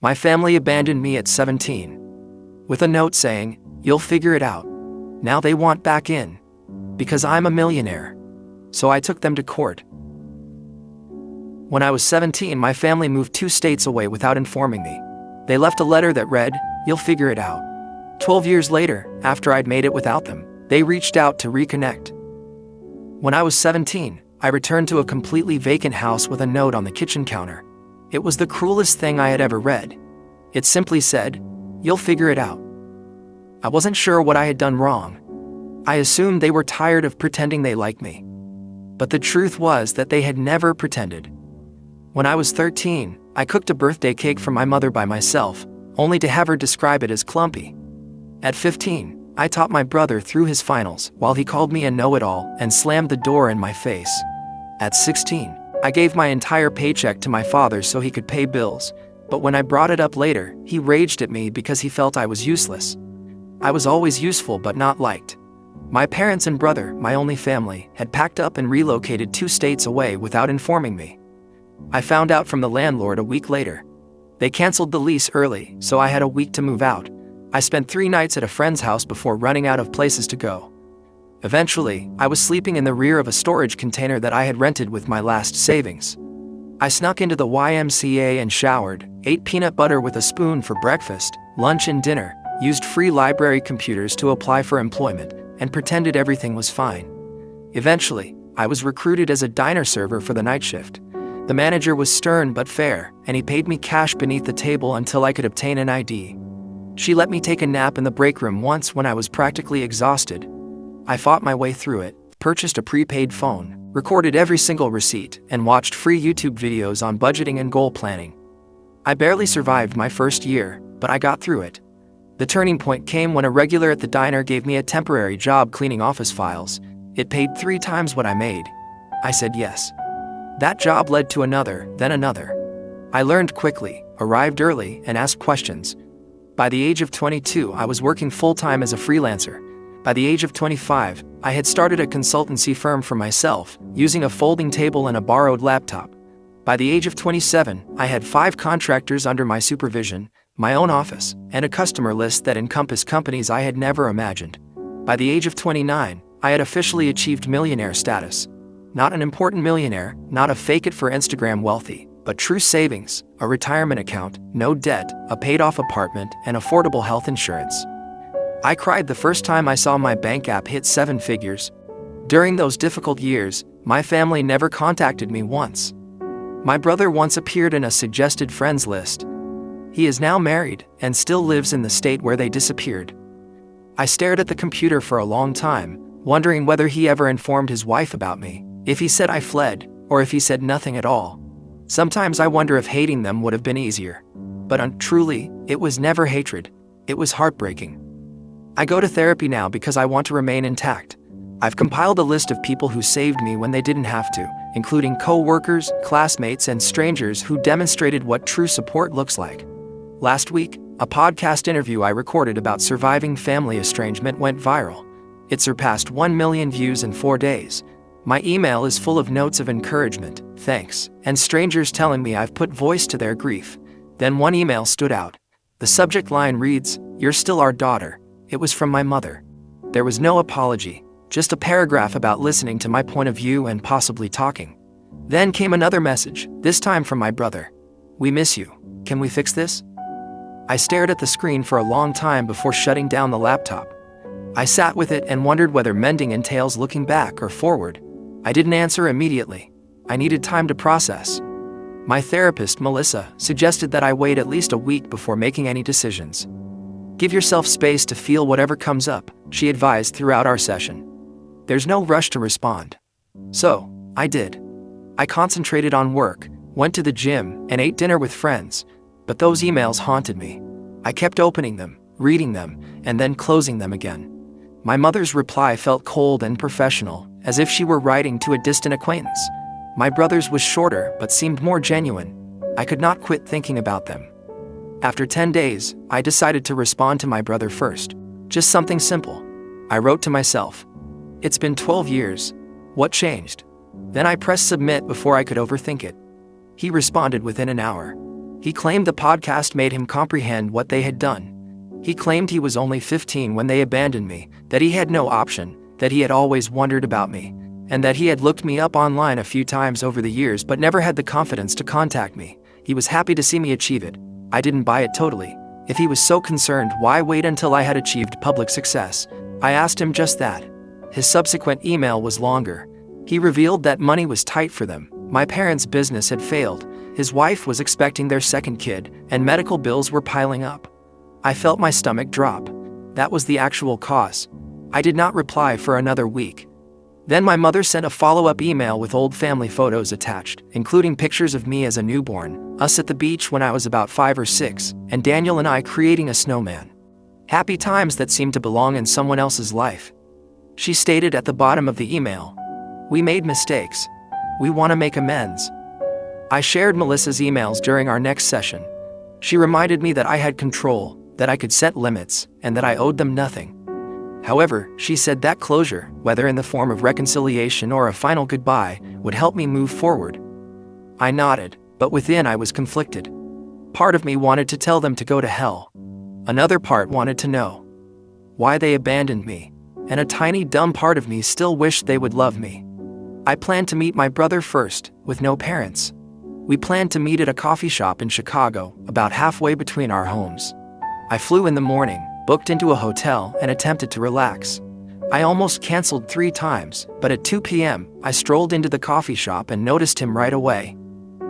My family abandoned me at 17. With a note saying, "You'll figure it out." Now they want back in. Because I'm a millionaire. So I took them to court. When I was 17, my family moved 2 states away without informing me. They left a letter that read, "You'll figure it out." 12 years later, after I'd made it without them, they reached out to reconnect. When I was 17, I returned to a completely vacant house with a note on the kitchen counter. It was the cruelest thing I had ever read. It simply said, "You'll figure it out." I wasn't sure what I had done wrong. I assumed they were tired of pretending they liked me. But the truth was that they had never pretended. When I was 13, I cooked a birthday cake for my mother by myself, only to have her describe it as clumpy. At 15, I taught my brother through his finals while he called me a know-it-all and slammed the door in my face. At 16, I gave my entire paycheck to my father so he could pay bills, but when I brought it up later, he raged at me because he felt I was useless. I was always useful but not liked. My parents and brother, my only family, had packed up and relocated 2 states away without informing me. I found out from the landlord a week later. They canceled the lease early, so I had a week to move out. I spent 3 nights at a friend's house before running out of places to go. Eventually, I was sleeping in the rear of a storage container that I had rented with my last savings. I snuck into the YMCA and showered, ate peanut butter with a spoon for breakfast, lunch and dinner, used free library computers to apply for employment, and pretended everything was fine. Eventually, I was recruited as a diner server for the night shift. The manager was stern but fair, and he paid me cash beneath the table until I could obtain an ID. She let me take a nap in the break room once when I was practically exhausted. I fought my way through it, purchased a prepaid phone, recorded every single receipt, and watched free YouTube videos on budgeting and goal planning. I barely survived my first year, but I got through it. The turning point came when a regular at the diner gave me a temporary job cleaning office files. It paid 3 times what I made. I said yes. That job led to another, then another. I learned quickly, arrived early, and asked questions. By the age of 22, I was working full-time as a freelancer. By the age of 25, I had started a consultancy firm for myself, using a folding table and a borrowed laptop. By the age of 27, I had 5 contractors under my supervision, my own office, and a customer list that encompassed companies I had never imagined. By the age of 29, I had officially achieved millionaire status. Not an important millionaire, not a fake it for Instagram wealthy, but true savings, a retirement account, no debt, a paid-off apartment, and affordable health insurance. I cried the first time I saw my bank app hit 7 figures. During those difficult years, my family never contacted me once. My brother once appeared in a suggested friends list. He is now married and still lives in the state where they disappeared. I stared at the computer for a long time, wondering whether he ever informed his wife about me, if he said I fled, or if he said nothing at all. Sometimes I wonder if hating them would have been easier. But truly, it was never hatred. It was heartbreaking. I go to therapy now because I want to remain intact. I've compiled a list of people who saved me when they didn't have to, including co-workers, classmates, and strangers who demonstrated what true support looks like. Last week, a podcast interview I recorded about surviving family estrangement went viral. It surpassed 1 million views in 4 days. My email is full of notes of encouragement, thanks, and strangers telling me I've put voice to their grief. Then one email stood out. The subject line reads, "You're still our daughter." It was from my mother. There was no apology, just a paragraph about listening to my point of view and possibly talking. Then came another message, this time from my brother. "We miss you. Can we fix this?" I stared at the screen for a long time before shutting down the laptop. I sat with it and wondered whether mending entails looking back or forward. I didn't answer immediately. I needed time to process. My therapist, Melissa, suggested that I wait at least a week before making any decisions. Give yourself space to feel whatever comes up, she advised throughout our session. There's no rush to respond. So, I did. I concentrated on work, went to the gym, and ate dinner with friends. But those emails haunted me. I kept opening them, reading them, and then closing them again. My mother's reply felt cold and professional, as if she were writing to a distant acquaintance. My brother's was shorter but seemed more genuine. I could not quit thinking about them. After 10 days, I decided to respond to my brother first. Just something simple. I wrote to myself, "It's been 12 years. What changed?" Then I pressed submit before I could overthink it. He responded within an hour. He claimed the podcast made him comprehend what they had done. He claimed he was only 15 when they abandoned me, that he had no option, that he had always wondered about me, and that he had looked me up online a few times over the years but never had the confidence to contact me. He was happy to see me achieve it. I didn't buy it totally. If he was so concerned, why wait until I had achieved public success? I asked him just that. His subsequent email was longer. He revealed that money was tight for them. My parents' business had failed. His wife was expecting their second kid, and medical bills were piling up. I felt my stomach drop. That was the actual cause. I did not reply for another week. Then my mother sent a follow-up email with old family photos attached, including pictures of me as a newborn, us at the beach when I was about 5 or 6, and Daniel and I creating a snowman. Happy times that seemed to belong in someone else's life. She stated at the bottom of the email, "We made mistakes. We want to make amends." I shared Melissa's emails during our next session. She reminded me that I had control, that I could set limits, and that I owed them nothing. However, she said that closure, whether in the form of reconciliation or a final goodbye, would help me move forward. I nodded, but within I was conflicted. Part of me wanted to tell them to go to hell. Another part wanted to know why they abandoned me, and a tiny dumb part of me still wished they would love me. I planned to meet my brother first, with no parents. We planned to meet at a coffee shop in Chicago, about halfway between our homes. I flew in the morning, booked into a hotel, and attempted to relax. I almost canceled 3 times, but at 2 p.m., I strolled into the coffee shop and noticed him right away.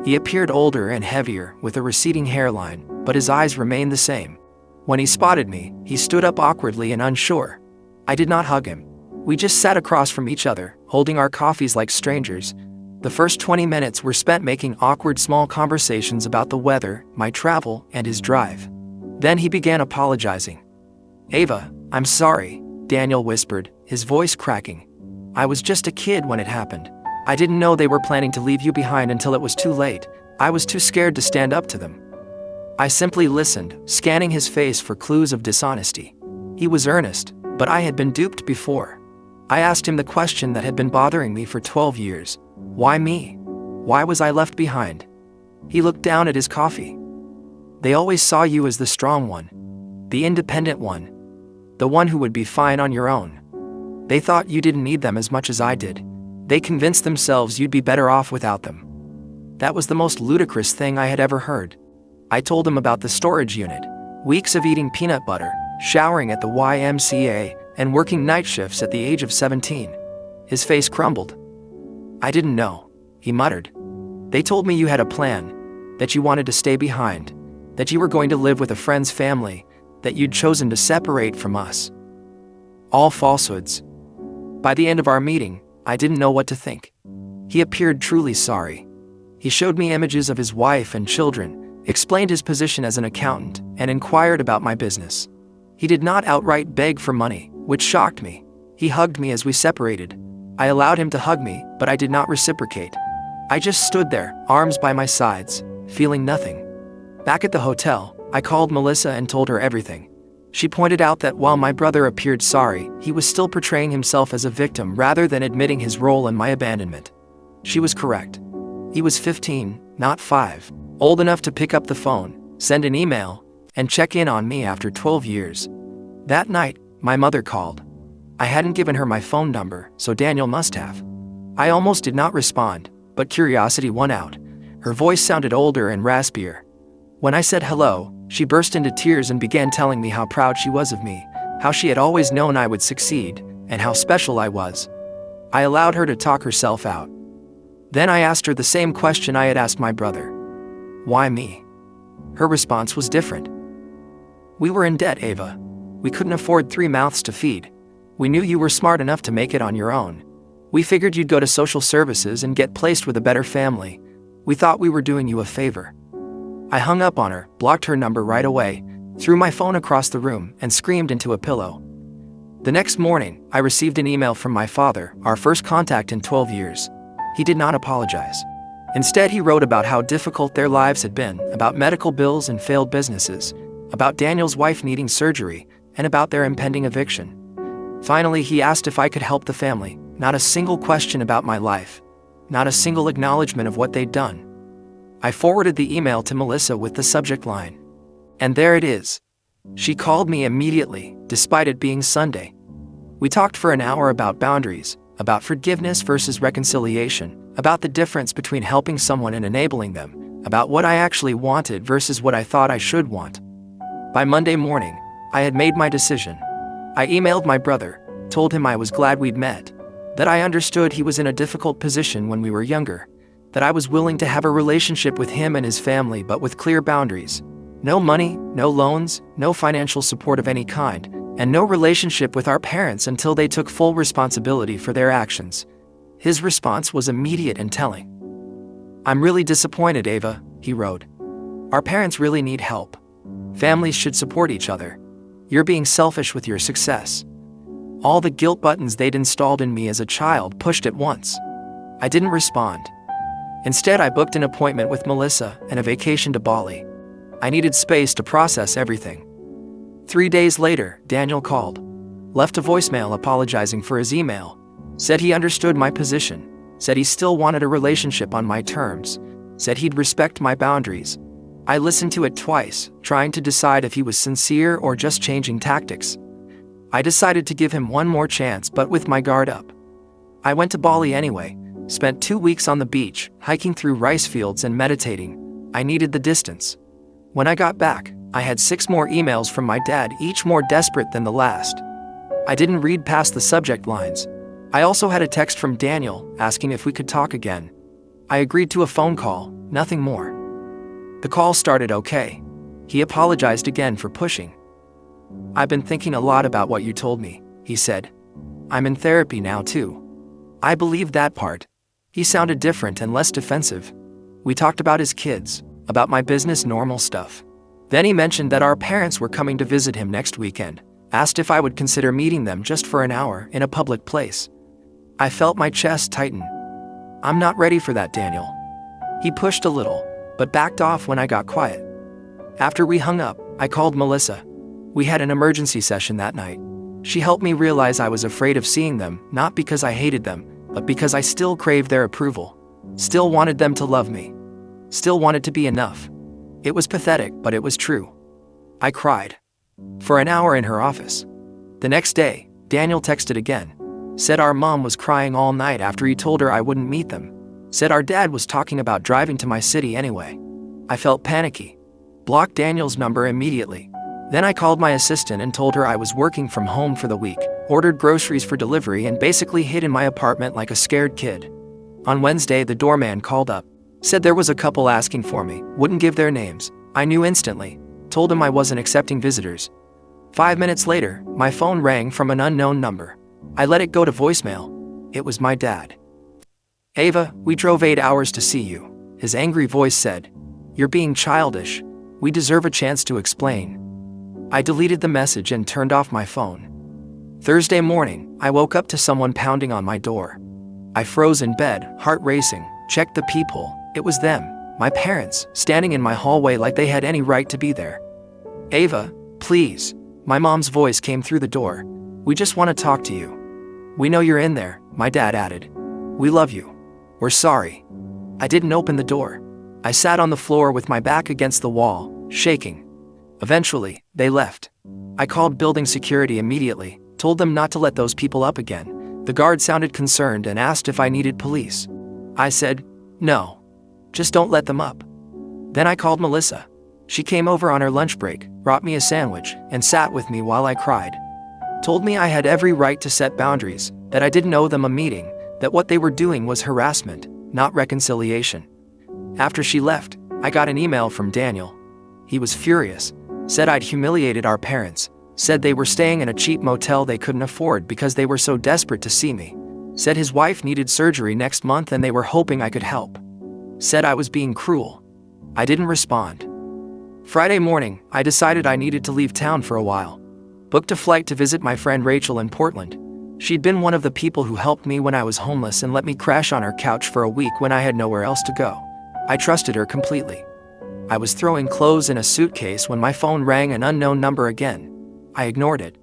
He appeared older and heavier, with a receding hairline, but his eyes remained the same. When he spotted me, he stood up awkwardly and unsure. I did not hug him. We just sat across from each other, holding our coffees like strangers. The first 20 minutes were spent making awkward small conversations about the weather, my travel, and his drive. Then he began apologizing. "Ava, I'm sorry," Daniel whispered, his voice cracking. "I was just a kid when it happened. I didn't know they were planning to leave you behind until it was too late. I was too scared to stand up to them." I simply listened, scanning his face for clues of dishonesty. He was earnest, but I had been duped before. I asked him the question that had been bothering me for 12 years. Why me? Why was I left behind? He looked down at his coffee. "They always saw you as the strong one, the independent one, the one who would be fine on your own. They thought you didn't need them as much as I did. They convinced themselves you'd be better off without them." That was the most ludicrous thing I had ever heard. I told him about the storage unit, weeks of eating peanut butter, showering at the YMCA, and working night shifts at the age of 17. His face crumbled. "I didn't know," he muttered. "They told me you had a plan, that you wanted to stay behind, that you were going to live with a friend's family, that you'd chosen to separate from us. All falsehoods." By the end of our meeting, I didn't know what to think. He appeared truly sorry. He showed me images of his wife and children, explained his position as an accountant, and inquired about my business. He did not outright beg for money, which shocked me. He hugged me as we separated. I allowed him to hug me, but I did not reciprocate. I just stood there, arms by my sides, feeling nothing. Back at the hotel, I called Melissa and told her everything. She pointed out that while my brother appeared sorry, he was still portraying himself as a victim rather than admitting his role in my abandonment. She was correct. He was 15, not 5, old enough to pick up the phone, send an email, and check in on me after 12 years. That night, my mother called. I hadn't given her my phone number, so Daniel must have. I almost did not respond, but curiosity won out. Her voice sounded older and raspier. When I said hello, she burst into tears and began telling me how proud she was of me, how she had always known I would succeed, and how special I was. I allowed her to talk herself out. Then I asked her the same question I had asked my brother. Why me? Her response was different. "We were in debt, Ava. We couldn't afford 3 mouths to feed. We knew you were smart enough to make it on your own. We figured you'd go to social services and get placed with a better family. We thought we were doing you a favor." I hung up on her, blocked her number right away, threw my phone across the room, and screamed into a pillow. The next morning, I received an email from my father, our first contact in 12 years. He did not apologize. Instead, he wrote about how difficult their lives had been, about medical bills and failed businesses, about Daniel's wife needing surgery, and about their impending eviction. Finally, he asked if I could help the family. Not a single question about my life. Not a single acknowledgement of what they'd done. I forwarded the email to Melissa with the subject line. And there it is. She called me immediately, despite it being Sunday. We talked for an hour about boundaries, about forgiveness versus reconciliation, about the difference between helping someone and enabling them, about what I actually wanted versus what I thought I should want. By Monday morning, I had made my decision. I emailed my brother, told him I was glad we'd met, that I understood he was in a difficult position when we were younger, that I was willing to have a relationship with him and his family but with clear boundaries. No money, no loans, no financial support of any kind, and no relationship with our parents until they took full responsibility for their actions. His response was immediate and telling. "I'm really disappointed, Ava," he wrote. "Our parents really need help. Families should support each other. You're being selfish with your success." All the guilt buttons they'd installed in me as a child pushed at once. I didn't respond. Instead, I booked an appointment with Melissa and a vacation to Bali. I needed space to process everything. 3 days later, Daniel called, left a voicemail apologizing for his email, said he understood my position, said he still wanted a relationship on my terms, said he'd respect my boundaries. I listened to it twice, trying to decide if he was sincere or just changing tactics. I decided to give him one more chance, but with my guard up. I went to Bali anyway, spent 2 weeks on the beach, hiking through rice fields and meditating. I needed the distance. When I got back, I had 6 more emails from my dad, each more desperate than the last. I didn't read past the subject lines. I also had a text from Daniel asking if we could talk again. I agreed to a phone call, nothing more. The call started okay. He apologized again for pushing. "I've been thinking a lot about what you told me," he said. "I'm in therapy now too." I believed that part. He sounded different and less defensive. We talked about his kids, about my business, normal stuff. Then he mentioned that our parents were coming to visit him next weekend, asked if I would consider meeting them just for an hour in a public place. I felt my chest tighten. "I'm not ready for that, Daniel." He pushed a little, but backed off when I got quiet. After we hung up, I called Melissa. We had an emergency session that night. She helped me realize I was afraid of seeing them, not because I hated them, but because I still craved their approval. Still wanted them to love me. Still wanted to be enough. It was pathetic, but it was true. I cried. For an hour in her office. The next day, Daniel texted again. Said our mom was crying all night after he told her I wouldn't meet them. Said our dad was talking about driving to my city anyway. I felt panicky. Blocked Daniel's number immediately. Then I called my assistant and told her I was working from home for the week, ordered groceries for delivery, and basically hid in my apartment like a scared kid. On Wednesday, the doorman called up. Said there was a couple asking for me, wouldn't give their names. I knew instantly. Told him I wasn't accepting visitors. 5 minutes later, my phone rang from an unknown number. I let it go to voicemail. It was my dad. "Ava, we drove 8 hours to see you," his angry voice said. "You're being childish. We deserve a chance to explain." I deleted the message and turned off my phone. Thursday morning, I woke up to someone pounding on my door. I froze in bed, heart racing, checked the peephole. It was them, my parents, standing in my hallway like they had any right to be there. "Ava, please." My mom's voice came through the door. "We just want to talk to you." "We know you're in there," my dad added. "We love you. We're sorry." I didn't open the door. I sat on the floor with my back against the wall, shaking. Eventually, they left. I called building security immediately, told them not to let those people up again. The guard sounded concerned and asked if I needed police. I said, "No. Just don't let them up." Then I called Melissa. She came over on her lunch break, brought me a sandwich, and sat with me while I cried. Told me I had every right to set boundaries, that I didn't owe them a meeting, that what they were doing was harassment, not reconciliation. After she left, I got an email from Daniel. He was furious. Said I'd humiliated our parents. Said they were staying in a cheap motel they couldn't afford because they were so desperate to see me. Said his wife needed surgery next month and they were hoping I could help. Said I was being cruel. I didn't respond. Friday morning, I decided I needed to leave town for a while. Booked a flight to visit my friend Rachel in Portland. She'd been one of the people who helped me when I was homeless and let me crash on her couch for a week when I had nowhere else to go. I trusted her completely. I was throwing clothes in a suitcase when my phone rang an unknown number again. I ignored it.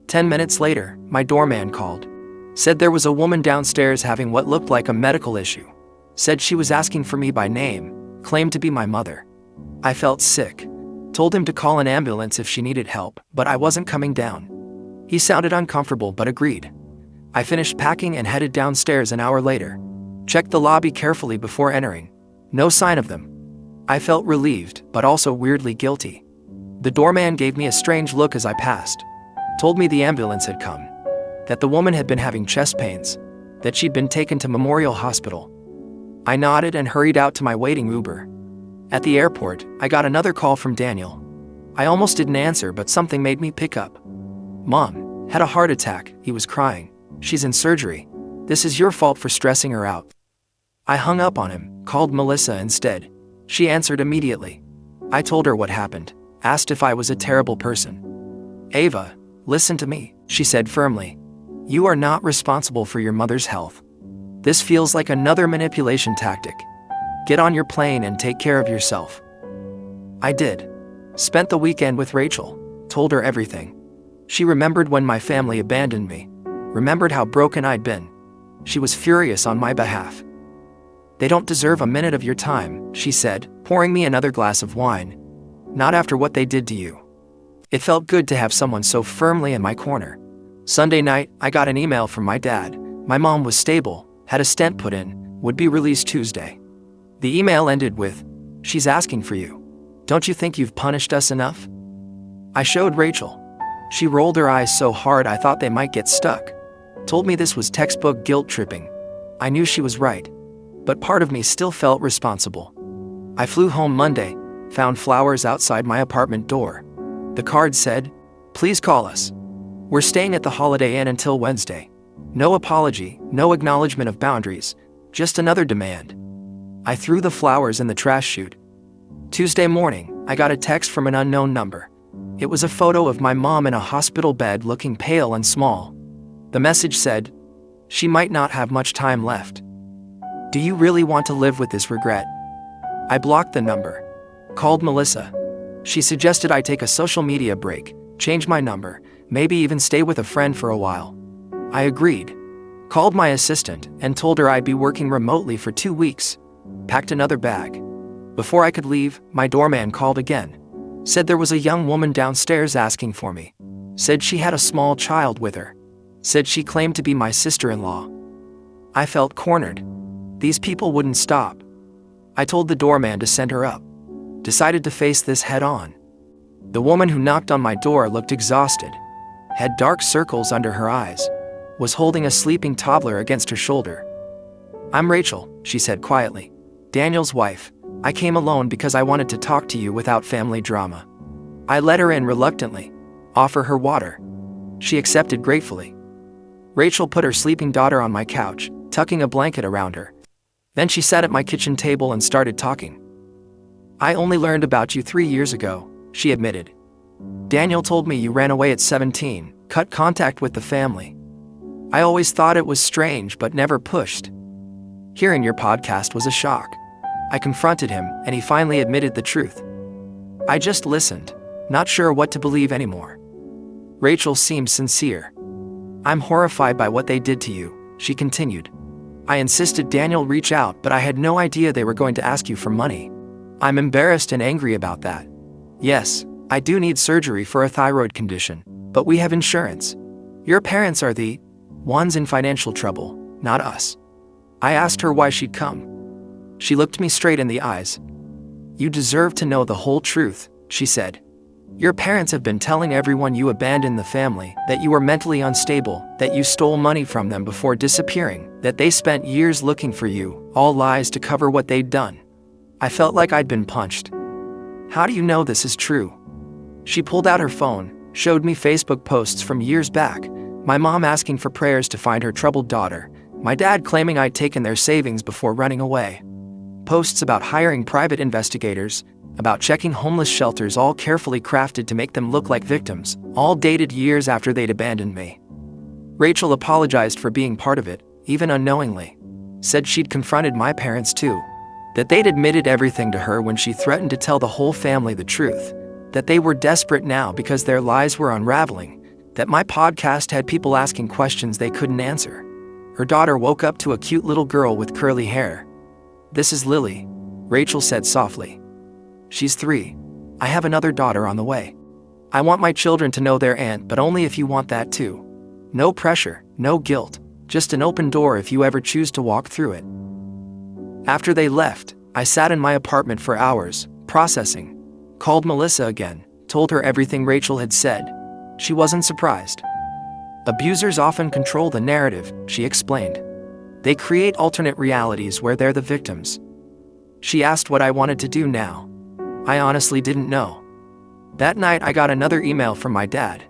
10 minutes later, my doorman called. Said there was a woman downstairs having what looked like a medical issue. Said she was asking for me by name. claimed to be my mother. I felt sick. Told him to call an ambulance if she needed help, but I wasn't coming down. He sounded uncomfortable but agreed. I finished packing and headed downstairs an hour later. Checked the lobby carefully before entering. No sign of them. I felt relieved, but also weirdly guilty. The doorman gave me a strange look as I passed. Told me the ambulance had come. That the woman had been having chest pains. That she'd been taken to Memorial Hospital. I nodded and hurried out to my waiting Uber. At the airport, I got another call from Daniel. I almost didn't answer, but something made me pick up. "Mom had a heart attack," he was crying. "She's in surgery. This is your fault for stressing her out." I hung up on him, called Melissa instead. She answered immediately. I told her what happened, asked if I was a terrible person. "Ava, listen to me," she said firmly. "You are not responsible for your mother's health. This feels like another manipulation tactic. Get on your plane and take care of yourself." I did. Spent the weekend with Rachel, told her everything. She remembered when my family abandoned me, remembered how broken I'd been. She was furious on my behalf. "They don't deserve a minute of your time," she said, pouring me another glass of wine. "Not after what they did to you." It felt good to have someone so firmly in my corner. Sunday night, I got an email from my dad. My mom was stable, had a stent put in, would be released Tuesday. The email ended with, "She's asking for you. Don't you think you've punished us enough?" I showed Rachel. She rolled her eyes so hard I thought they might get stuck. Told me this was textbook guilt tripping. I knew she was right, but part of me still felt responsible. I flew home Monday, found flowers outside my apartment door. The card said, "Please call us. We're staying at the Holiday Inn until Wednesday." No apology, no acknowledgement of boundaries, just another demand. I threw the flowers in the trash chute. Tuesday morning, I got a text from an unknown number. It was a photo of my mom in a hospital bed looking pale and small. The message said, "She might not have much time left. Do you really want to live with this regret?" I blocked the number. Called Melissa. She suggested I take a social media break, change my number, maybe even stay with a friend for a while. I agreed. Called my assistant and told her I'd be working remotely for 2 weeks. Packed another bag. Before I could leave, my doorman called again. Said there was a young woman downstairs asking for me. Said she had a small child with her. Said she claimed to be my sister-in-law. I felt cornered. These people wouldn't stop. I told the doorman to send her up. Decided to face this head on. The woman who knocked on my door looked exhausted. Had dark circles under her eyes. Was holding a sleeping toddler against her shoulder. "I'm Rachel," she said quietly. "Daniel's wife. I came alone because I wanted to talk to you without family drama." I let her in reluctantly. Offer her water. She accepted gratefully. Rachel put her sleeping daughter on my couch, tucking a blanket around her. Then she sat at my kitchen table and started talking. "I only learned about you 3 years ago," she admitted. "Daniel told me you ran away at 17, cut contact with the family. I always thought it was strange but never pushed. Hearing your podcast was a shock. I confronted him, and he finally admitted the truth. I just listened, not sure what to believe anymore." Rachel seemed sincere. "I'm horrified by what they did to you," she continued. "I insisted Daniel reach out, but I had no idea they were going to ask you for money. I'm embarrassed and angry about that. Yes, I do need surgery for a thyroid condition, but we have insurance. Your parents are the ones in financial trouble, not us." I asked her why she'd come. She looked me straight in the eyes. "You deserve to know the whole truth," she said. "Your parents have been telling everyone you abandoned the family, that you were mentally unstable, that you stole money from them before disappearing, that they spent years looking for you, all lies to cover what they'd done." I felt like I'd been punched. "How do you know this is true?" She pulled out her phone, showed me Facebook posts from years back, my mom asking for prayers to find her troubled daughter, my dad claiming I'd taken their savings before running away. Posts about hiring private investigators, about checking homeless shelters, all carefully crafted to make them look like victims, all dated years after they'd abandoned me. Rachel apologized for being part of it, even unknowingly. Said she'd confronted my parents too. That they'd admitted everything to her when she threatened to tell the whole family the truth. That they were desperate now because their lies were unraveling. That my podcast had people asking questions they couldn't answer. Her daughter woke up to a cute little girl with curly hair. "This is Lily," Rachel said softly. She's 3. I have another daughter on the way. I want my children to know their aunt, but only if you want that too. No pressure, no guilt, just an open door if you ever choose to walk through it. After they left, I sat in my apartment for hours, processing. Called Melissa again, told her everything Rachel had said. She wasn't surprised. Abusers often control the narrative, she explained. They create alternate realities where they're the victims. She asked what I wanted to do now. I honestly didn't know. That night I got another email from my dad.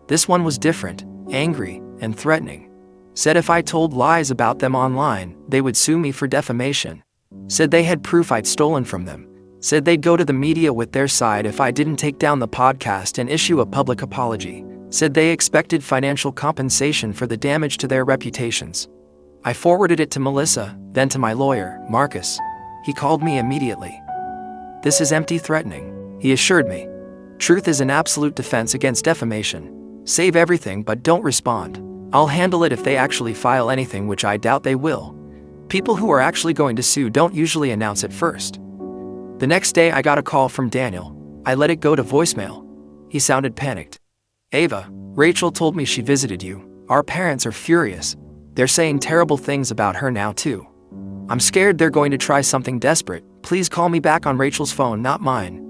This one was different, angry, and threatening. Said if I told lies about them online, they would sue me for defamation. Said they had proof I'd stolen from them. Said they'd go to the media with their side if I didn't take down the podcast and issue a public apology. Said they expected financial compensation for the damage to their reputations. I forwarded it to Melissa, then to my lawyer, Marcus. He called me immediately. This is empty threatening, he assured me. Truth is an absolute defense against defamation. Save everything but don't respond. I'll handle it if they actually file anything, which I doubt they will. People who are actually going to sue don't usually announce it first. The next day I got a call from Daniel. I let it go to voicemail. He sounded panicked. Ava, Rachel told me she visited you. Our parents are furious. They're saying terrible things about her now too. I'm scared they're going to try something desperate. Please call me back on Rachel's phone, not mine.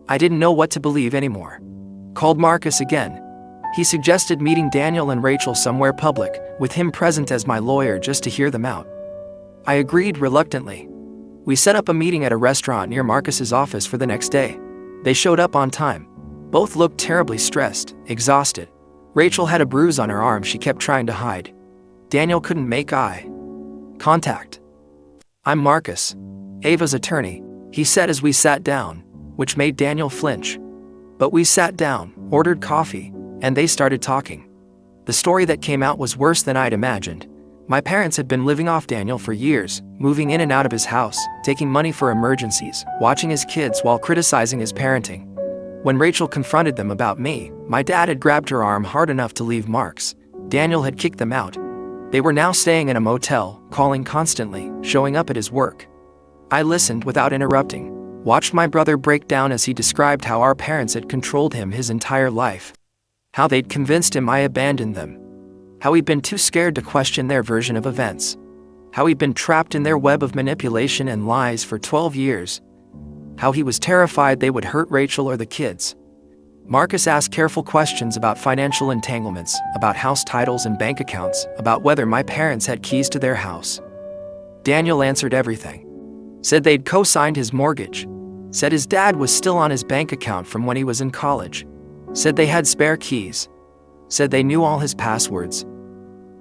I didn't know what to believe anymore. Called Marcus again. He suggested meeting Daniel and Rachel somewhere public, with him present as my lawyer just to hear them out. I agreed reluctantly. We set up a meeting at a restaurant near Marcus's office for the next day. They showed up on time. Both looked terribly stressed, exhausted. Rachel had a bruise on her arm she kept trying to hide. Daniel couldn't make eye contact. I'm Marcus, Ava's attorney, he said as we sat down, which made Daniel flinch. But we sat down, ordered coffee, and they started talking. The story that came out was worse than I'd imagined. My parents had been living off Daniel for years, moving in and out of his house, taking money for emergencies, watching his kids while criticizing his parenting. When Rachel confronted them about me, my dad had grabbed her arm hard enough to leave marks. Daniel had kicked them out. They were now staying in a motel, calling constantly, showing up at his work. I listened without interrupting, watched my brother break down as he described how our parents had controlled him his entire life. How they'd convinced him I abandoned them. How he'd been too scared to question their version of events. How he'd been trapped in their web of manipulation and lies for 12 years. How he was terrified they would hurt Rachel or the kids. Marcus asked careful questions about financial entanglements, about house titles and bank accounts, about whether my parents had keys to their house. Daniel answered everything. Said they'd co-signed his mortgage. Said his dad was still on his bank account from when he was in college. Said they had spare keys. Said they knew all his passwords.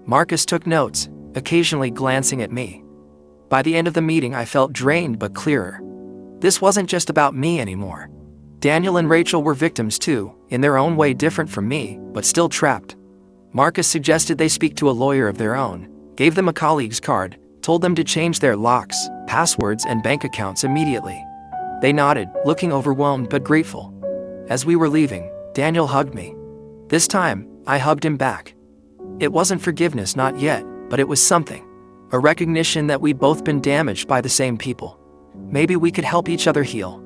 Marcus took notes, occasionally glancing at me. By the end of the meeting I felt drained but clearer. This wasn't just about me anymore. Daniel and Rachel were victims too, in their own way different from me, but still trapped. Marcus suggested they speak to a lawyer of their own, gave them a colleague's card, told them to change their locks, passwords and bank accounts immediately. They nodded, looking overwhelmed but grateful. As we were leaving, Daniel hugged me. This time, I hugged him back. It wasn't forgiveness, not yet, but it was something. A recognition that we'd both been damaged by the same people. Maybe we could help each other heal.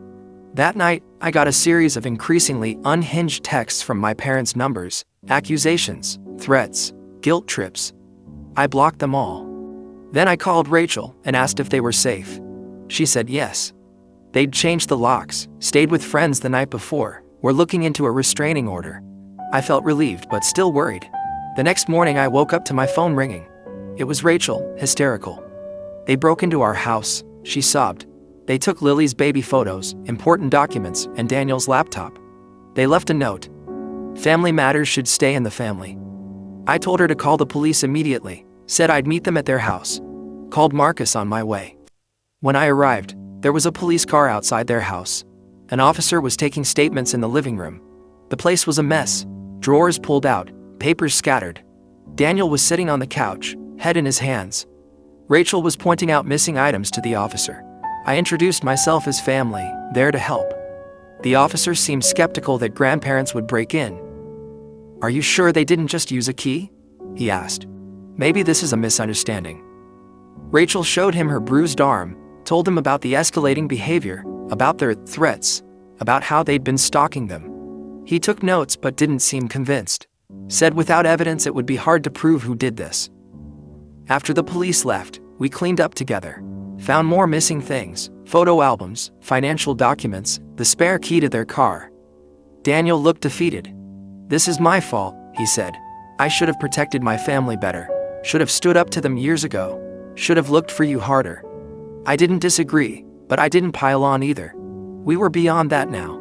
That night, I got a series of increasingly unhinged texts from my parents' numbers, accusations, threats, guilt trips. I blocked them all. Then I called Rachel and asked if they were safe. She said yes. They'd changed the locks, stayed with friends the night before, were looking into a restraining order. I felt relieved but still worried. The next morning I woke up to my phone ringing. It was Rachel, hysterical. They broke into our house, she sobbed. They took Lily's baby photos, important documents, and Daniel's laptop. They left a note. Family matters should stay in the family. I told her to call the police immediately, said I'd meet them at their house. Called Marcus on my way. When I arrived, there was a police car outside their house. An officer was taking statements in the living room. The place was a mess, drawers pulled out, papers scattered. Daniel was sitting on the couch, head in his hands. Rachel was pointing out missing items to the officer. I introduced myself as family, there to help. The officer seemed skeptical that grandparents would break in. Are you sure they didn't just use a key? He asked. Maybe this is a misunderstanding. Rachel showed him her bruised arm, Told them about the escalating behavior, about their threats, about how they'd been stalking them. He took notes but didn't seem convinced. Said without evidence it would be hard to prove who did this. After the police left, we cleaned up together. Found more missing things, photo albums, financial documents, the spare key to their car. Daniel looked defeated. "This is my fault," he said. "I should have protected my family better. Should have stood up to them years ago. Should have looked for you harder." I didn't disagree, but I didn't pile on either. We were beyond that now.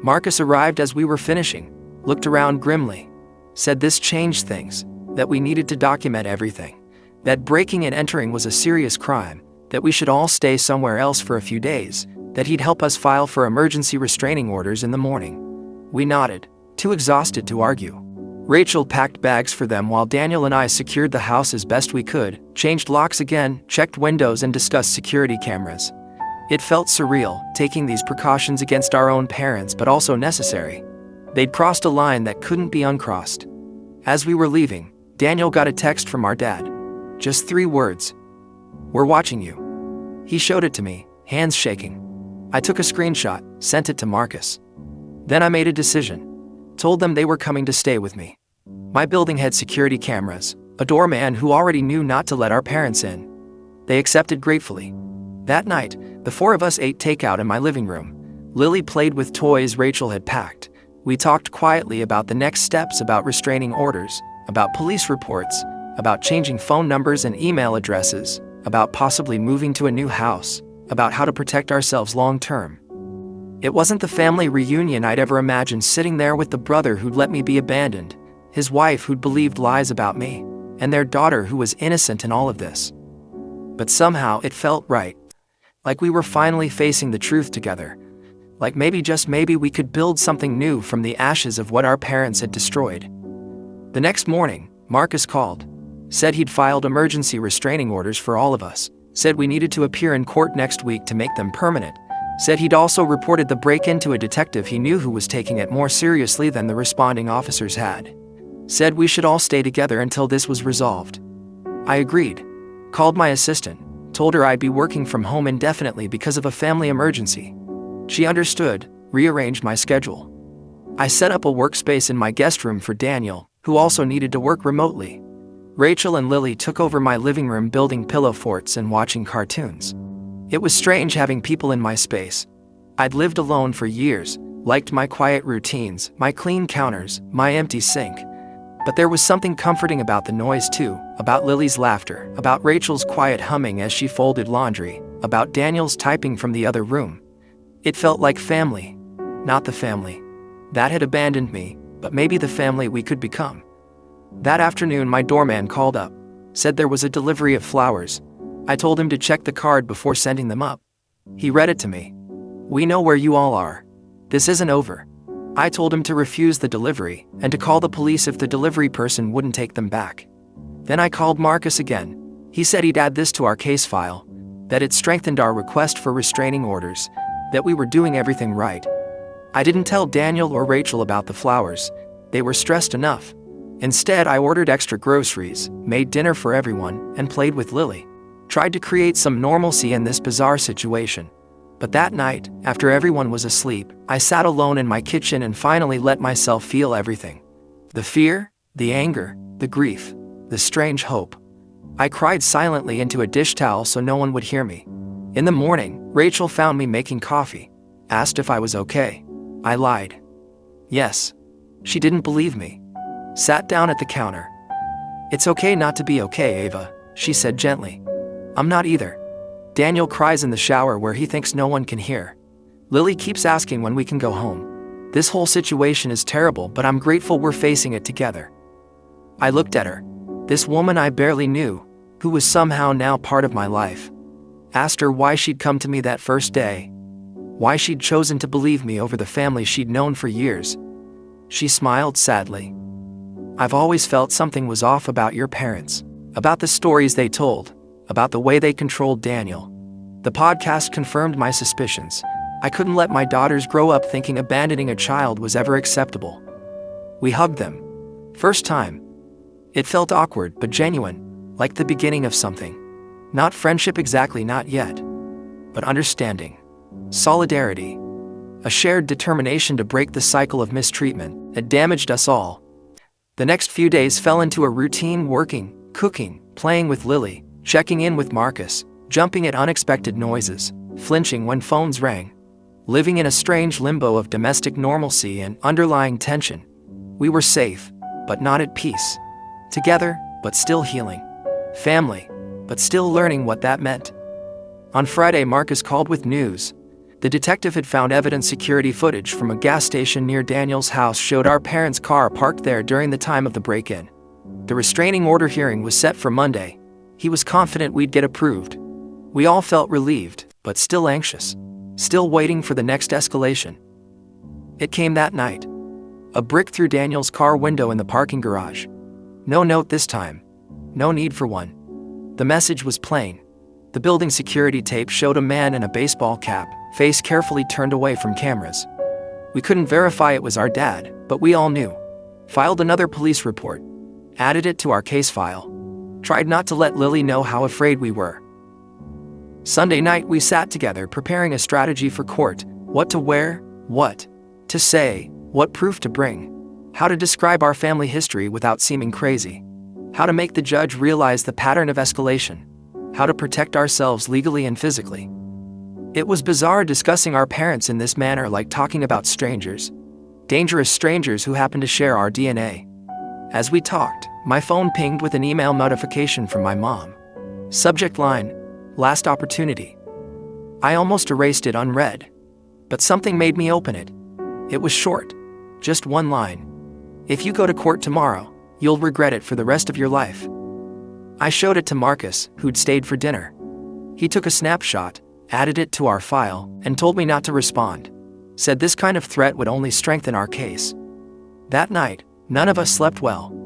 Marcus arrived as we were finishing, looked around grimly. Said this changed things, that we needed to document everything. That breaking and entering was a serious crime, that we should all stay somewhere else for a few days, that he'd help us file for emergency restraining orders in the morning. We nodded, too exhausted to argue. Rachel packed bags for them while Daniel and I secured the house as best we could, changed locks again, checked windows and discussed security cameras. It felt surreal, taking these precautions against our own parents but also necessary. They'd crossed a line that couldn't be uncrossed. As we were leaving, Daniel got a text from our dad. Just 3 words. "We're watching you." He showed it to me, hands shaking. I took a screenshot, sent it to Marcus. Then I made a decision. Told them they were coming to stay with me. My building had security cameras, a doorman who already knew not to let our parents in. They accepted gratefully. That night, the 4 of us ate takeout in my living room. Lily played with toys Rachel had packed. We talked quietly about the next steps, about restraining orders, about police reports, about changing phone numbers and email addresses, about possibly moving to a new house, about how to protect ourselves long term. It wasn't the family reunion I'd ever imagined, sitting there with the brother who'd let me be abandoned, his wife who'd believed lies about me, and their daughter who was innocent in all of this. But somehow it felt right. Like we were finally facing the truth together. Like maybe, just maybe, we could build something new from the ashes of what our parents had destroyed. The next morning, Marcus called. Said he'd filed emergency restraining orders for all of us. Said we needed to appear in court next week to make them permanent. Said he'd also reported the break-in to a detective he knew who was taking it more seriously than the responding officers had. Said we should all stay together until this was resolved. I agreed. Called my assistant, told her I'd be working from home indefinitely because of a family emergency. She understood, rearranged my schedule. I set up a workspace in my guest room for Daniel, who also needed to work remotely. Rachel and Lily took over my living room, building pillow forts and watching cartoons. It was strange having people in my space. I'd lived alone for years, liked my quiet routines, my clean counters, my empty sink. But there was something comforting about the noise too, about Lily's laughter, about Rachel's quiet humming as she folded laundry, about Daniel's typing from the other room. It felt like family. Not the family that had abandoned me, but maybe the family we could become. That afternoon my doorman called up, said there was a delivery of flowers. I told him to check the card before sending them up. He read it to me. "We know where you all are. This isn't over." I told him to refuse the delivery and to call the police if the delivery person wouldn't take them back. Then I called Marcus again. He said he'd add this to our case file, that it strengthened our request for restraining orders, that we were doing everything right. I didn't tell Daniel or Rachel about the flowers. They were stressed enough. Instead, I ordered extra groceries, made dinner for everyone, and played with Lily. Tried to create some normalcy in this bizarre situation. But that night, after everyone was asleep, I sat alone in my kitchen and finally let myself feel everything. The fear, the anger, the grief, the strange hope. I cried silently into a dish towel so no one would hear me. In the morning, Rachel found me making coffee. Asked if I was okay. I lied. Yes. She didn't believe me. Sat down at the counter. "It's okay not to be okay, Ava," she said gently. "I'm not either. Daniel cries in the shower where he thinks no one can hear. Lily keeps asking when we can go home. This whole situation is terrible, but I'm grateful we're facing it together." I looked at her. This woman I barely knew, who was somehow now part of my life. Asked her why she'd come to me that first day. Why she'd chosen to believe me over the family she'd known for years. She smiled sadly. "I've always felt something was off about your parents, about the stories they told, about the way they controlled Daniel. The podcast confirmed my suspicions. I couldn't let my daughters grow up thinking abandoning a child was ever acceptable." We hugged them. First time. It felt awkward but genuine, like the beginning of something. Not friendship exactly, not yet. but understanding. Solidarity. A shared determination to break the cycle of mistreatment that damaged us all. The next few days fell into a routine: working, cooking, playing with Lily, checking in with Marcus, jumping at unexpected noises, flinching when phones rang. Living in a strange limbo of domestic normalcy and underlying tension. We were safe, but not at peace. Together, but still healing. Family, but still learning what that meant. On Friday, Marcus called with news. The detective had found evidence. Security footage from a gas station near Daniel's house showed our parents' car parked there during the time of the break-in. The restraining order hearing was set for Monday. He was confident we'd get approved. We all felt relieved, but still anxious. Still waiting for the next escalation. It came that night. A brick through Daniel's car window in the parking garage. No note this time. No need for one. The message was plain. The building security tape showed a man in a baseball cap, face carefully turned away from cameras. We couldn't verify it was our dad, but we all knew. Filed another police report. Added it to our case file. Tried not to let Lily know how afraid we were. Sunday night we sat together preparing a strategy for court. What to wear, what to say, what proof to bring. How to describe our family history without seeming crazy. How to make the judge realize the pattern of escalation. How to protect ourselves legally and physically. It was bizarre discussing our parents in this manner, like talking about strangers. Dangerous strangers who happened to share our DNA. As we talked, my phone pinged with an email notification from my mom. Subject line: last opportunity. I almost erased it unread. But something made me open it. It was short. Just one line. If you go to court tomorrow, you'll regret it for the rest of your life. I showed it to Marcus, who'd stayed for dinner. He took a snapshot, added it to our file, and told me not to respond. Said this kind of threat would only strengthen our case. That night, none of us slept well.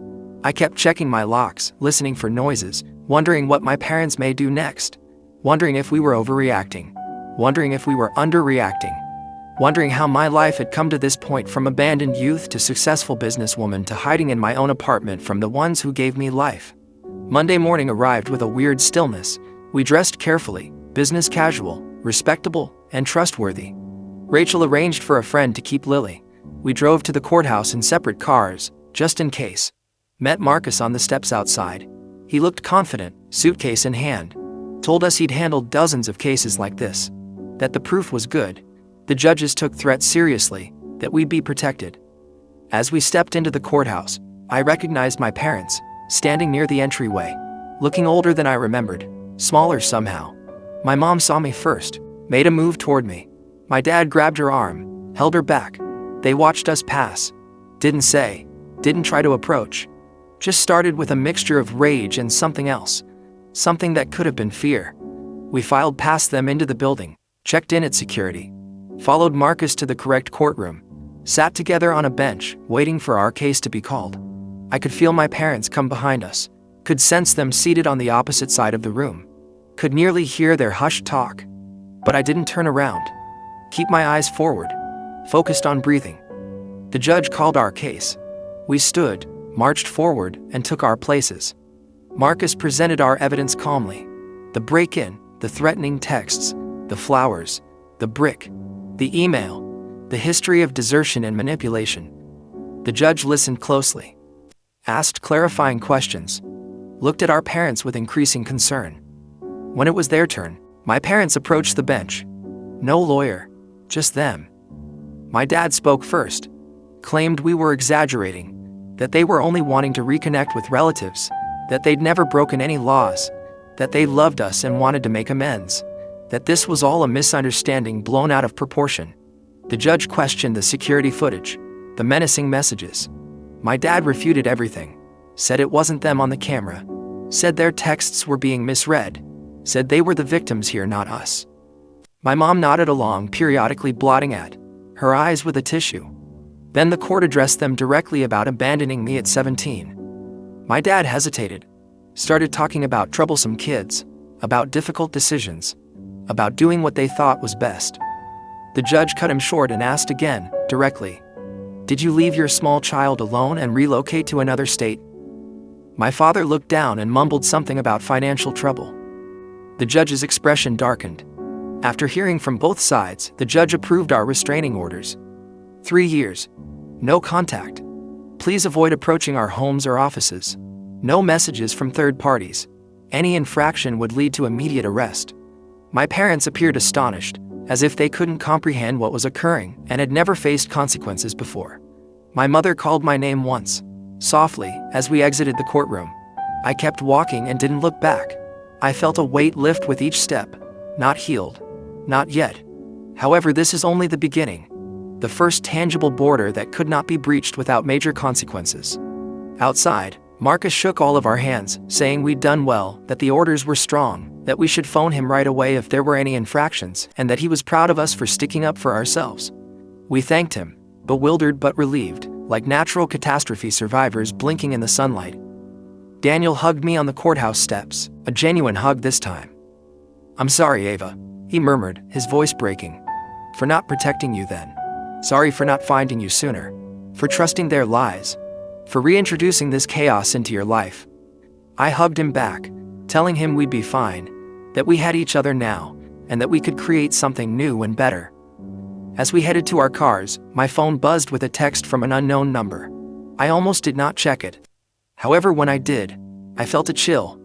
I kept checking my locks, listening for noises, wondering what my parents may do next. Wondering if we were overreacting. Wondering if we were underreacting. Wondering how my life had come to this point, from abandoned youth to successful businesswoman to hiding in my own apartment from the ones who gave me life. Monday morning arrived with a weird stillness. We dressed carefully, business casual, respectable, and trustworthy. Rachel arranged for a friend to keep Lily. We drove to the courthouse in separate cars, just in case. Met Marcus on the steps outside. He looked confident, suitcase in hand. Told us he'd handled dozens of cases like this. That the proof was good. The judges took threats seriously, that we'd be protected. As we stepped into the courthouse, I recognized my parents, standing near the entryway, looking older than I remembered, smaller somehow. My mom saw me first, made a move toward me. My dad grabbed her arm, held her back. They watched us pass. Didn't say, didn't try to approach. Just started with a mixture of rage and something else. Something that could have been fear. We filed past them into the building, checked in at security. Followed Marcus to the correct courtroom. Sat together on a bench, waiting for our case to be called. I could feel my parents come behind us. Could sense them seated on the opposite side of the room. Could nearly hear their hushed talk. But I didn't turn around. Keep my eyes forward. Focused on breathing. The judge called our case. We stood, marched forward, and took our places. Marcus presented our evidence calmly. The break-in, the threatening texts, the flowers, the brick, the email, the history of desertion and manipulation. The judge listened closely. Asked clarifying questions. Looked at our parents with increasing concern. When it was their turn, my parents approached the bench. No lawyer, just them. My dad spoke first. Claimed we were exaggerating. That they were only wanting to reconnect with relatives. That they'd never broken any laws. That they loved us and wanted to make amends. That this was all a misunderstanding blown out of proportion. The judge questioned the security footage, the menacing messages. My dad refuted everything. Said it wasn't them on the camera. Said their texts were being misread. Said they were the victims here, not us. My mom nodded along, periodically blotting at her eyes with a tissue. Then the court addressed them directly about abandoning me at 17. My dad hesitated. Started talking about troublesome kids, about difficult decisions, about doing what they thought was best. The judge cut him short and asked again, directly, "Did you leave your small child alone and relocate to another state?" My father looked down and mumbled something about financial trouble. The judge's expression darkened. After hearing from both sides, the judge approved our restraining orders. 3 years. No contact. Please avoid approaching our homes or offices. No messages from third parties. Any infraction would lead to immediate arrest. My parents appeared astonished, as if they couldn't comprehend what was occurring and had never faced consequences before. My mother called my name once, softly, as we exited the courtroom. I kept walking and didn't look back. I felt a weight lift with each step. Not healed. Not yet. However, this is only the beginning. The first tangible border that could not be breached without major consequences. Outside, Marcus shook all of our hands, saying we'd done well, that the orders were strong, that we should phone him right away if there were any infractions, and that he was proud of us for sticking up for ourselves. We thanked him, bewildered but relieved, like natural catastrophe survivors blinking in the sunlight. Daniel hugged me on the courthouse steps, a genuine hug this time. "I'm sorry, Ava," he murmured, his voice breaking. "For not protecting you then. Sorry for not finding you sooner. For trusting their lies. For reintroducing this chaos into your life." I hugged him back, telling him we'd be fine, that we had each other now, and that we could create something new and better. As we headed to our cars, my phone buzzed with a text from an unknown number. I almost did not check it. However, when I did, I felt a chill.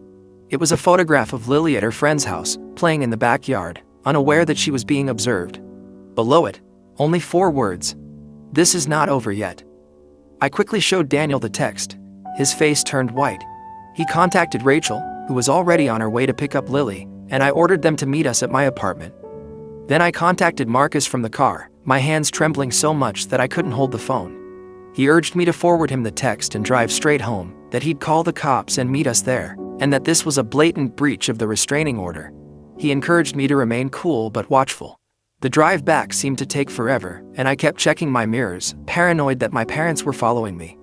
It was a photograph of Lily at her friend's house, playing in the backyard, unaware that she was being observed. Below it, only 4 words. "This is not over yet." I quickly showed Daniel the text. His face turned white. He contacted Rachel, who was already on her way to pick up Lily, and I ordered them to meet us at my apartment. Then I contacted Marcus from the car, my hands trembling so much that I couldn't hold the phone. He urged me to forward him the text and drive straight home, that he'd call the cops and meet us there, and that this was a blatant breach of the restraining order. He encouraged me to remain cool but watchful. The drive back seemed to take forever, and I kept checking my mirrors, paranoid that my parents were following me.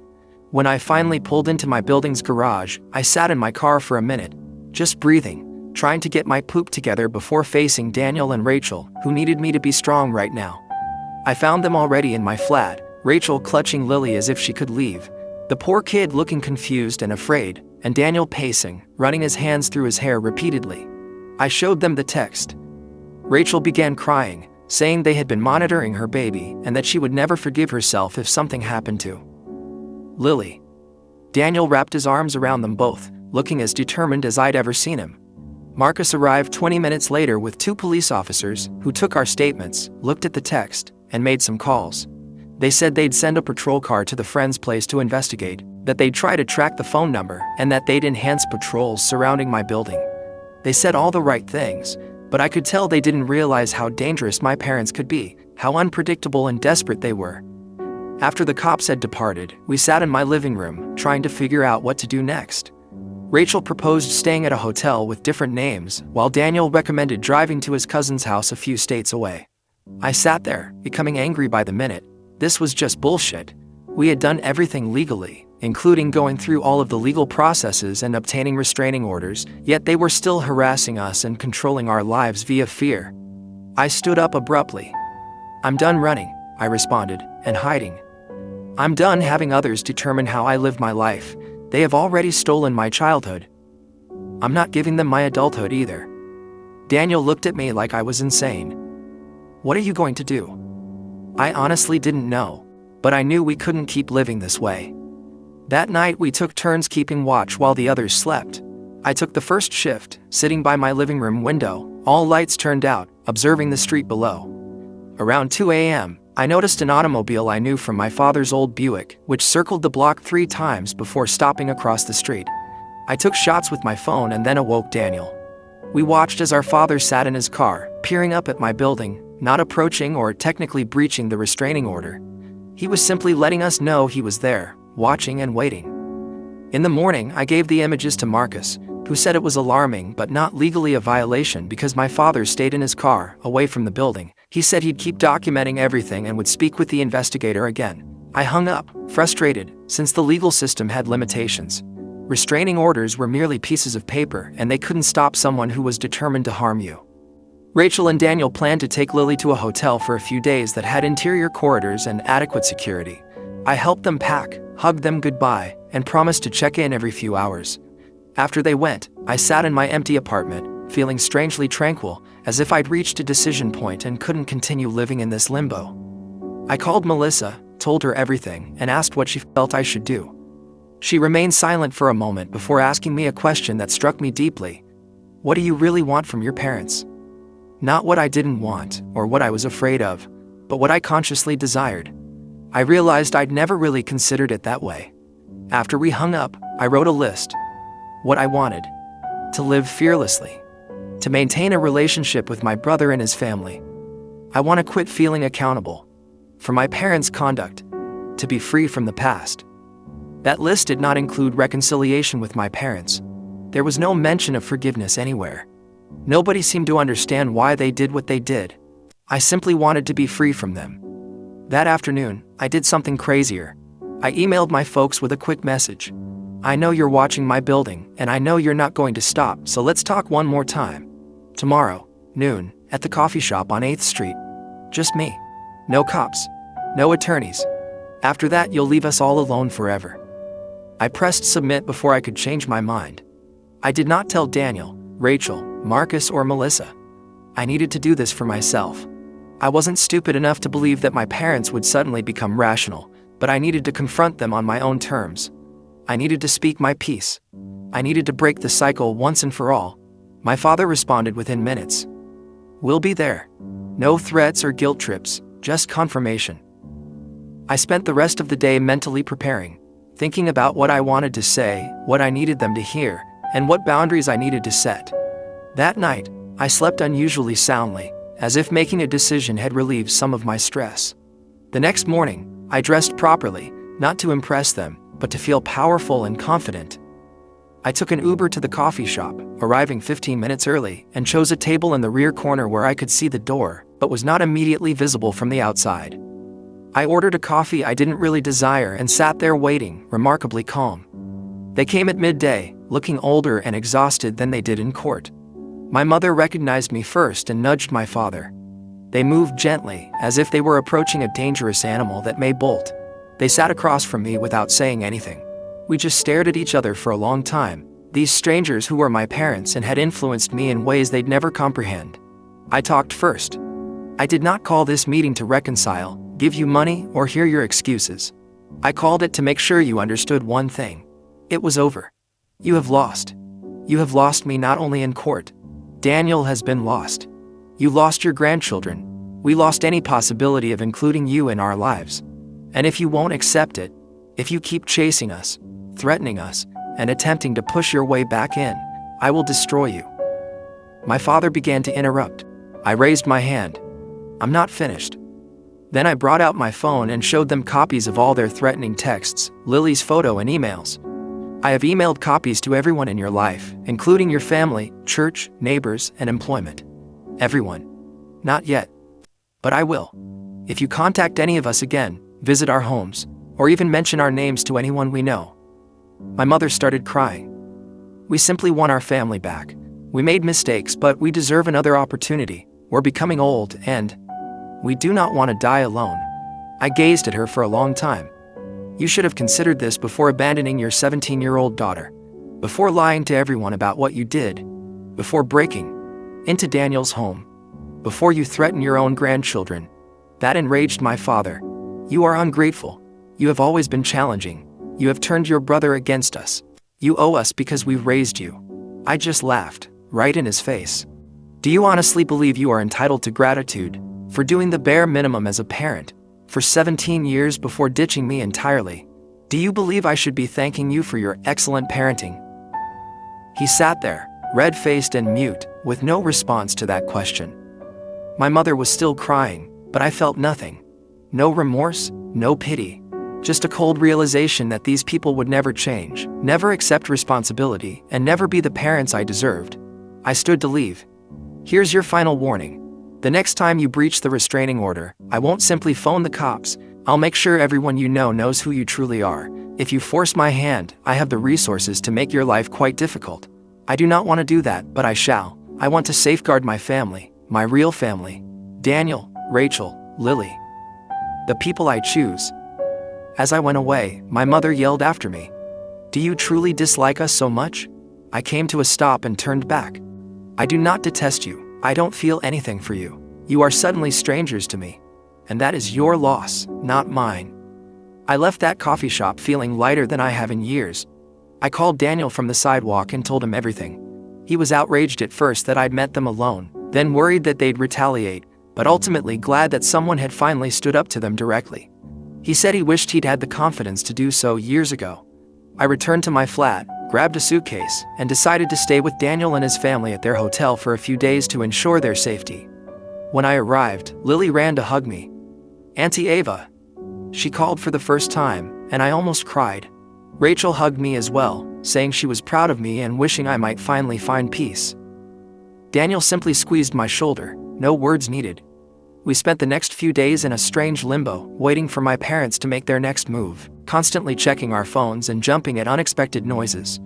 When I finally pulled into my building's garage, I sat in my car for a minute, just breathing, trying to get my poop together before facing Daniel and Rachel, who needed me to be strong right now. I found them already in my flat, Rachel clutching Lily as if she could leave, the poor kid looking confused and afraid, and Daniel pacing, running his hands through his hair repeatedly. I showed them the text. Rachel began crying, saying they had been monitoring her baby and that she would never forgive herself if something happened to Lily. Daniel wrapped his arms around them both, looking as determined as I'd ever seen him. Marcus arrived 20 minutes later with 2 police officers who took our statements, looked at the text, and made some calls. They said they'd send a patrol car to the friend's place to investigate, that they'd try to track the phone number, and that they'd enhance patrols surrounding my building. They said all the right things, but I could tell they didn't realize how dangerous my parents could be, how unpredictable and desperate they were. After the cops had departed, we sat in my living room, trying to figure out what to do next. Rachel proposed staying at a hotel with different names, while Daniel recommended driving to his cousin's house a few states away. I sat there, becoming angry by the minute. This was just bullshit. We had done everything legally, including going through all of the legal processes and obtaining restraining orders, yet they were still harassing us and controlling our lives via fear. I stood up abruptly. "I'm done running," I responded, "and hiding. I'm done having others determine how I live my life. They have already stolen my childhood. I'm not giving them my adulthood either." Daniel looked at me like I was insane. "What are you going to do?" I honestly didn't know, but I knew we couldn't keep living this way. That night we took turns keeping watch while the others slept. I took the first shift, sitting by my living room window, all lights turned out, observing the street below. Around 2 a.m., I noticed an automobile I knew from my father's old Buick, which circled the block 3 times before stopping across the street. I took shots with my phone and then awoke Daniel. We watched as our father sat in his car, peering up at my building, not approaching or technically breaching the restraining order. He was simply letting us know he was there, watching and waiting. In the morning, I gave the images to Marcus, who said it was alarming but not legally a violation because my father stayed in his car, away from the building. He said he'd keep documenting everything and would speak with the investigator again. I hung up, frustrated, since the legal system had limitations. Restraining orders were merely pieces of paper and they couldn't stop someone who was determined to harm you. Rachel and Daniel planned to take Lily to a hotel for a few days that had interior corridors and adequate security. I helped them pack, hugged them goodbye, and promised to check in every few hours. After they went, I sat in my empty apartment, feeling strangely tranquil, as if I'd reached a decision point and couldn't continue living in this limbo. I called Melissa, told her everything, and asked what she felt I should do. She remained silent for a moment before asking me a question that struck me deeply. What do you really want from your parents? Not what I didn't want or what I was afraid of, but what I consciously desired. I realized I'd never really considered it that way. After we hung up, I wrote a list. What I wanted: to live fearlessly, to maintain a relationship with my brother and his family. I want to quit feeling accountable for my parents' conduct, to be free from the past. That list did not include reconciliation with my parents. There was no mention of forgiveness anywhere. Nobody seemed to understand why they did what they did. I simply wanted to be free from them. That afternoon, I did something crazier. I emailed my folks with a quick message. I know you're watching my building, and I know you're not going to stop, so let's talk one more time. Tomorrow, noon, at the coffee shop on 8th Street. Just me. No cops. No attorneys. After that, you'll leave us all alone forever. I pressed submit before I could change my mind. I did not tell Daniel, Rachel, Marcus, or Melissa. I needed to do this for myself. I wasn't stupid enough to believe that my parents would suddenly become rational, but I needed to confront them on my own terms. I needed to speak my piece. I needed to break the cycle once and for all. My father responded within minutes. We'll be there. No threats or guilt trips, just confirmation. I spent the rest of the day mentally preparing, thinking about what I wanted to say, what I needed them to hear, and what boundaries I needed to set. That night, I slept unusually soundly, as if making a decision had relieved some of my stress. The next morning, I dressed properly, not to impress them, but to feel powerful and confident. I took an Uber to the coffee shop, arriving 15 minutes early, and chose a table in the rear corner where I could see the door, but was not immediately visible from the outside. I ordered a coffee I didn't really desire and sat there waiting, remarkably calm. They came at midday, looking older and exhausted than they did in court. My mother recognized me first and nudged my father. They moved gently, as if they were approaching a dangerous animal that may bolt. They sat across from me without saying anything. We just stared at each other for a long time, these strangers who were my parents and had influenced me in ways they'd never comprehend. I talked first. I did not call this meeting to reconcile, give you money, or hear your excuses. I called it to make sure you understood one thing. It was over. You have lost. You have lost me not only in court. Daniel has been lost. You lost your grandchildren. We lost any possibility of including you in our lives. And if you won't accept it, if you keep chasing us, threatening us, and attempting to push your way back in, I will destroy you. My father began to interrupt. I raised my hand. I'm not finished. Then I brought out my phone and showed them copies of all their threatening texts, Lily's photo, and emails. I have emailed copies to everyone in your life, including your family, church, neighbors, and employment. Everyone. Not yet. But I will. If you contact any of us again, visit our homes, or even mention our names to anyone we know. My mother started crying. We simply want our family back. We made mistakes, but we deserve another opportunity. We're becoming old, and we do not want to die alone. I gazed at her for a long time. You should have considered this before abandoning your 17-year-old daughter, before lying to everyone about what you did, before breaking into Daniel's home, before you threaten your own grandchildren. That enraged my father. You are ungrateful. You have always been challenging. You have turned your brother against us. You owe us because we raised you. I just laughed, right in his face. Do you honestly believe you are entitled to gratitude for doing the bare minimum as a parent, for 17 years before ditching me entirely? Do you believe I should be thanking you for your excellent parenting? He sat there, red-faced and mute, with no response to that question. My mother was still crying, but I felt nothing. No remorse, no pity. Just a cold realization that these people would never change, never accept responsibility, and never be the parents I deserved. I stood to leave. Here's your final warning. The next time you breach the restraining order, I won't simply phone the cops. I'll make sure everyone you know knows who you truly are. If you force my hand, I have the resources to make your life quite difficult. I do not want to do that, but I shall. I want to safeguard my family, my real family. Daniel, Rachel, Lily. The people I choose. As I went away, my mother yelled after me. Do you truly dislike us so much? I came to a stop and turned back. I do not detest you. I don't feel anything for you. You are suddenly strangers to me. And that is your loss, not mine. I left that coffee shop feeling lighter than I have in years. I called Daniel from the sidewalk and told him everything. He was outraged at first that I'd met them alone, then worried that they'd retaliate, but ultimately glad that someone had finally stood up to them directly. He said he wished he'd had the confidence to do so years ago. I returned to my flat, grabbed a suitcase, and decided to stay with Daniel and his family at their hotel for a few days to ensure their safety. When I arrived, Lily ran to hug me. "Auntie Ava." She called for the first time, and I almost cried. Rachel hugged me as well, saying she was proud of me and wishing I might finally find peace. Daniel simply squeezed my shoulder, no words needed. We spent the next few days in a strange limbo, waiting for my parents to make their next move, constantly checking our phones and jumping at unexpected noises.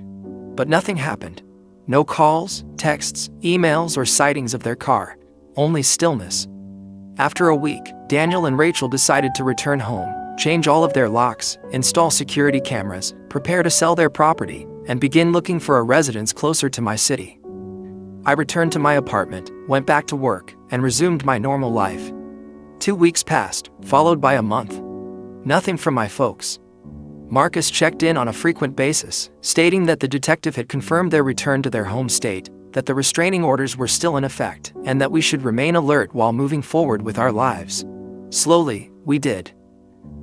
But nothing happened. No calls, texts, emails, or sightings of their car, only stillness. After a week, Daniel and Rachel decided to return home, change all of their locks, install security cameras, prepare to sell their property, and begin looking for a residence closer to my city. I returned to my apartment, went back to work, and resumed my normal life. 2 weeks passed, followed by a month. Nothing from my folks. Marcus checked in on a frequent basis, stating that the detective had confirmed their return to their home state, that the restraining orders were still in effect, and that we should remain alert while moving forward with our lives. Slowly, we did.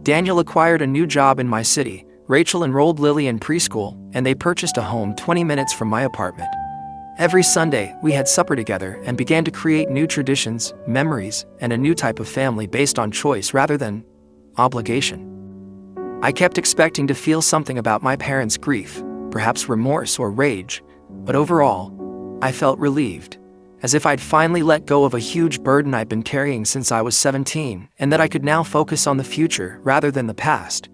Daniel acquired a new job in my city, Rachel enrolled Lily in preschool, and they purchased a home 20 minutes from my apartment. Every Sunday, we had supper together and began to create new traditions, memories, and a new type of family based on choice rather than obligation. I kept expecting to feel something about my parents' grief, perhaps remorse or rage, but overall, I felt relieved, as if I'd finally let go of a huge burden I'd been carrying since I was 17, and that I could now focus on the future rather than the past.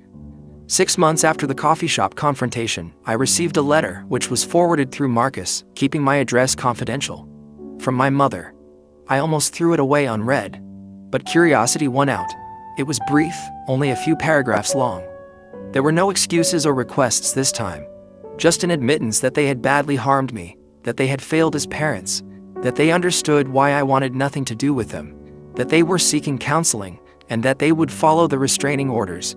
6 months after the coffee shop confrontation, I received a letter which was forwarded through Marcus, keeping my address confidential. From my mother. I almost threw it away unread. But curiosity won out. It was brief, only a few paragraphs long. There were no excuses or requests this time. Just an admittance that they had badly harmed me, that they had failed as parents, that they understood why I wanted nothing to do with them, that they were seeking counseling, and that they would follow the restraining orders.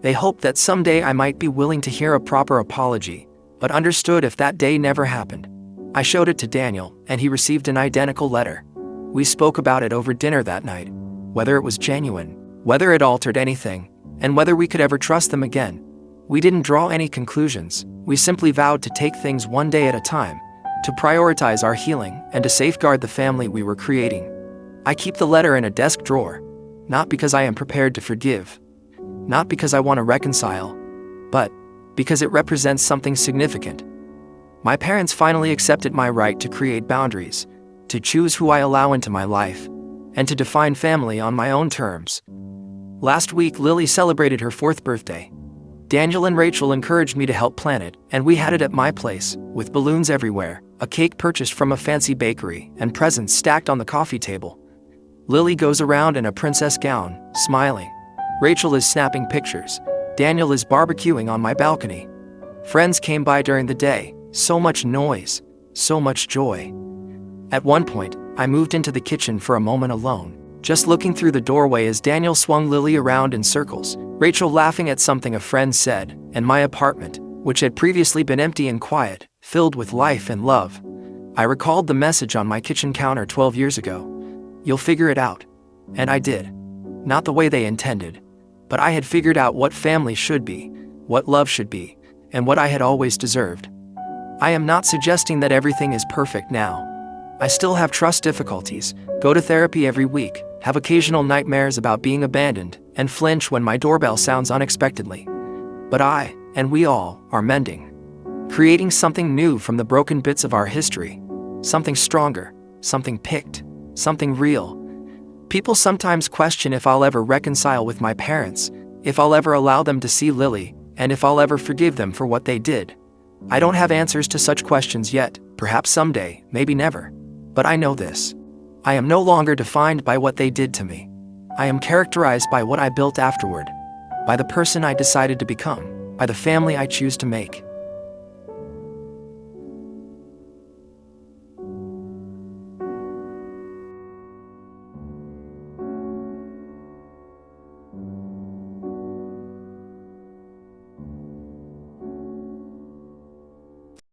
They hoped that someday I might be willing to hear a proper apology, but understood if that day never happened. I showed it to Daniel, and he received an identical letter. We spoke about it over dinner that night, whether it was genuine, whether it altered anything, and whether we could ever trust them again. We didn't draw any conclusions, we simply vowed to take things one day at a time, to prioritize our healing, and to safeguard the family we were creating. I keep the letter in a desk drawer, not because I am prepared to forgive, not because I want to reconcile, but because it represents something significant. My parents finally accepted my right to create boundaries, to choose who I allow into my life, and to define family on my own terms. Last week, Lily celebrated her 4th birthday. Daniel and Rachel encouraged me to help plan it, and we had it at my place, with balloons everywhere, a cake purchased from a fancy bakery, and presents stacked on the coffee table. Lily goes around in a princess gown, smiling. Rachel is snapping pictures. Daniel is barbecuing on my balcony. Friends came by during the day, so much noise, so much joy. At one point, I moved into the kitchen for a moment alone, just looking through the doorway as Daniel swung Lily around in circles, Rachel laughing at something a friend said, and my apartment, which had previously been empty and quiet, filled with life and love. I recalled the message on my kitchen counter 12 years ago. "You'll figure it out." And I did. Not the way they intended. But I had figured out what family should be, what love should be, and what I had always deserved. I am not suggesting that everything is perfect now. I still have trust difficulties, go to therapy every week, have occasional nightmares about being abandoned, and flinch when my doorbell sounds unexpectedly. But I, and we all, are mending. Creating something new from the broken bits of our history. Something stronger, something picked, something real. People sometimes question if I'll ever reconcile with my parents, if I'll ever allow them to see Lily, and if I'll ever forgive them for what they did. I don't have answers to such questions yet, perhaps someday, maybe never. But I know this. I am no longer defined by what they did to me. I am characterized by what I built afterward, by the person I decided to become, by the family I choose to make.